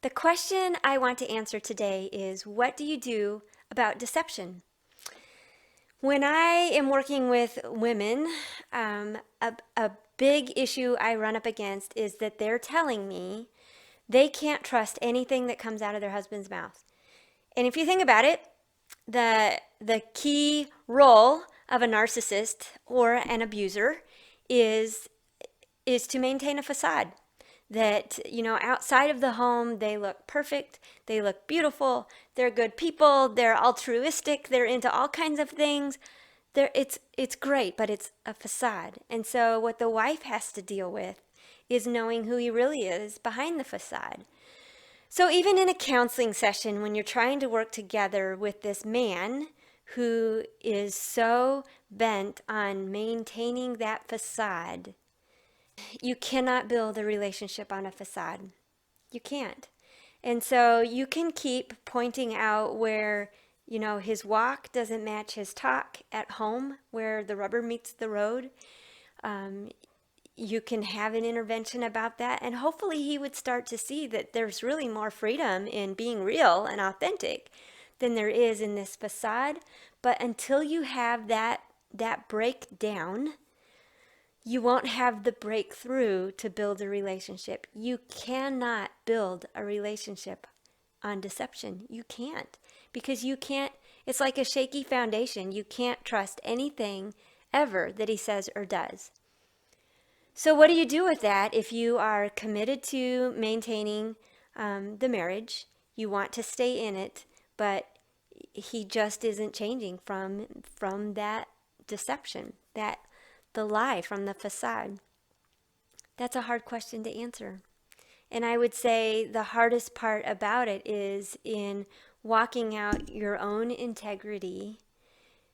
The question I want to answer today is, what do you do about deception? When I am working with women, a big issue I run up against is that they're telling me they can't trust anything that comes out of their husband's mouth. And if you think about it, the key role of a narcissist or an abuser is to maintain a facade that, outside of the home, they look perfect, they look beautiful, they're good people, they're altruistic, they're into all kinds of things. It's great, but it's a facade. And so what the wife has to deal with is knowing who he really is behind the facade. So even in a counseling session, when you're trying to work together with this man who is so bent on maintaining that facade, you cannot build a relationship on a facade. You can't. And so you can keep pointing out where, his walk doesn't match his talk at home, where the rubber meets the road. You can have an intervention about that, and hopefully he would start to see that there's really more freedom in being real and authentic than there is in this facade. But until you have that breakdown, you won't have the breakthrough to build a relationship. You cannot build a relationship on deception. You can't, because it's like a shaky foundation. You can't trust anything ever that he says or does. So what do you do with that if you are committed to maintaining the marriage? You want to stay in it, but he just isn't changing from that deception, the lie, from the facade. That's a hard question to answer. And I would say the hardest part about it is in walking out your own integrity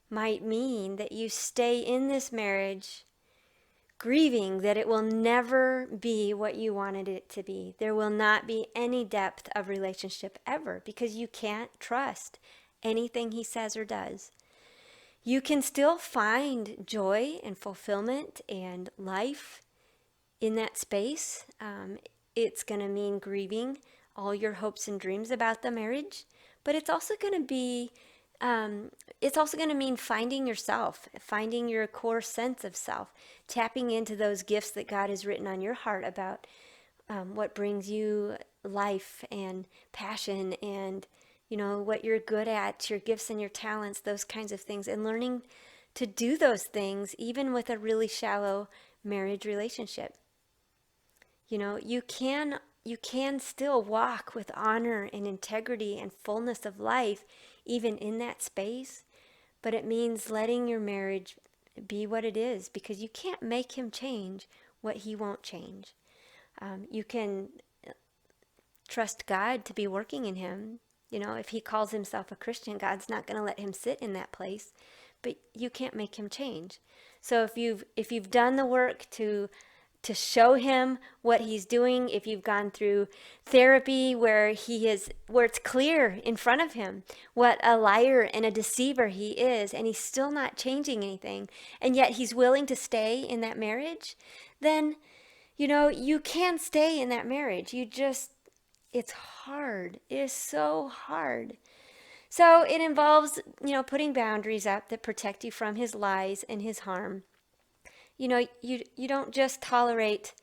might mean that you stay in this marriage grieving that it will never be what you wanted it to be. There will not be any depth of relationship ever, because you can't trust anything he says or does. You can still find joy and fulfillment and life in that space. It's going to mean grieving all your hopes and dreams about the marriage, but it's also going to mean finding yourself, finding your core sense of self, tapping into those gifts that God has written on your heart about what brings you life and passion, and what you're good at, your gifts and your talents, those kinds of things, and learning to do those things even with a really shallow marriage relationship. You can still walk with honor and integrity and fullness of life even in that space, but it means letting your marriage be what it is, because you can't make him change what he won't change. You can trust God to be working in him. If he calls himself a Christian, God's not going to let him sit in that place, but you can't make him change. So if you've done the work to show him what he's doing, if you've gone through therapy where it's clear in front of him what a liar and a deceiver he is, and he's still not changing anything, and yet he's willing to stay in that marriage, then you can stay in that marriage. It's hard. It is so hard. So it involves, putting boundaries up that protect you from his lies and his harm. You don't just tolerate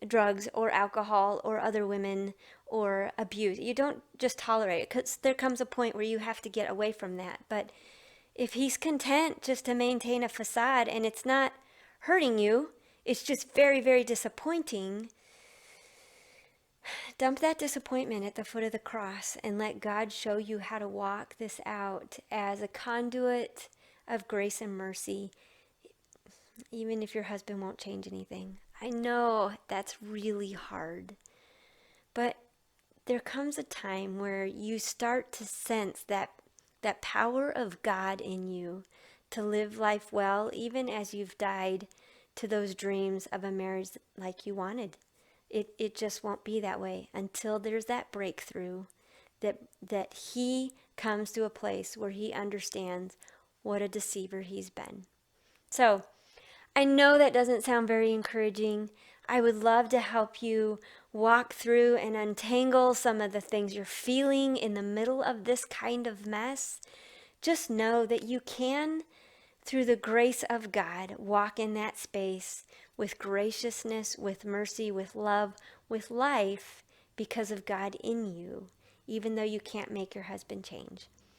drugs or alcohol or other women or abuse. You don't just tolerate it, because there comes a point where you have to get away from that. But if he's content just to maintain a facade and it's not hurting you, it's just very, very disappointing, dump that disappointment at the foot of the cross and let God show you how to walk this out as a conduit of grace and mercy, even if your husband won't change anything. I know that's really hard, but there comes a time where you start to sense that power of God in you to live life well, even as you've died to those dreams of a marriage like you wanted. It just won't be that way until there's that breakthrough, that he comes to a place where he understands what a deceiver he's been. So I know that doesn't sound very encouraging. I would love to help you walk through and untangle some of the things you're feeling in the middle of this kind of mess. Just know that you can, through the grace of God, walk in that space with graciousness, with mercy, with love, with life, because of God in you, even though you can't make your husband change.